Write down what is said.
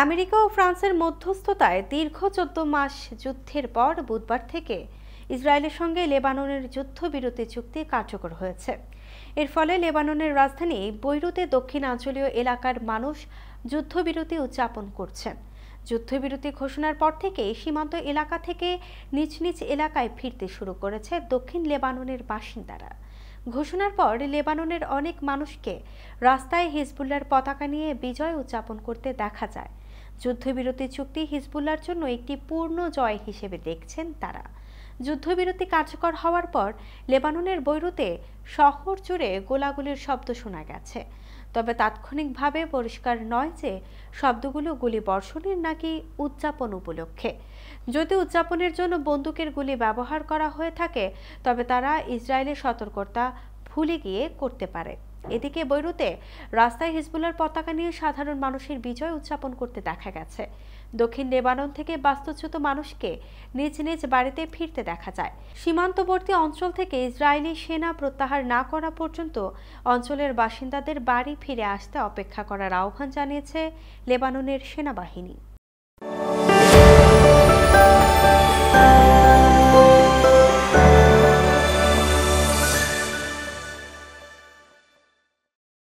America ও ফ্রান্সের মধ্যস্থতায় দীর্ঘ ১৪ মাস যুদ্ধের পর বুধবার থেকে ইসরায়েলের সঙ্গে লেবাননের যুদ্ধবিরতি চুক্তি কার্যকর হয়েছে। এর ফলে লেবাননের রাজধানী বৈরুতে দক্ষিণাঞ্চলীয় এলাকার মানুষ যুদ্ধবিরতি উদযাপন করছেন। যুদ্ধবিরতি ঘোষণার পর থেকে সীমান্ত এলাকা থেকে নিজ নিজ এলাকায় ফিরতে শুরু করেছে দক্ষিণ লেবাননের বাসিন্দারা। ঘোষণার পর লেবাননের অনেক মানুষকে রাস্তায় হিজবুল্লাহর পতাকা নিয়ে বিজয় উদযাপন করতে দেখা যায়। যুদ্ধবিরতি চুক্তি হিজবুল্লাহর জন্য একটি পূর্ণ জয় হিসেবে দেখছেন তারা। যুদ্ধবিরতি কার্যকর হওয়ার পর লেবাননের বৈরুতে শহর জুড়ে গোলাগুলির শব্দ শোনা গেছে, তবে তাৎক্ষণিকভাবে পরিষ্কার নয় যে শব্দগুলো গুলি বর্ষণের নাকি উদযাপন উপলক্ষে। যদি উদযাপনের জন্য বন্দুকের গুলি ব্যবহার করা হয়ে থাকে, তবে তারা ইসরায়েলের সতর্কতা ভুলে গিয়ে করতে পারে। এদিকে বৈরুতে রাস্তায় হিজবুল্লাহর পতাকা নিয়ে সাধারণ মানুষের বিজয় উদযাপন করতে দেখা গেছে। দক্ষিণ লেবানন থেকে বাস্তুচ্যুত মানুষকে নিজ নিজ বাড়িতে ফিরতে দেখা যায়। সীমান্তবর্তী অঞ্চল থেকে ইসরায়েলি সেনা প্রত্যাহার না করা পর্যন্ত অঞ্চলের বাসিন্দাদের বাড়ি ফিরে আসতে অপেক্ষা করার আহ্বান জানিয়েছে লেবাননের সেনাবাহিনী।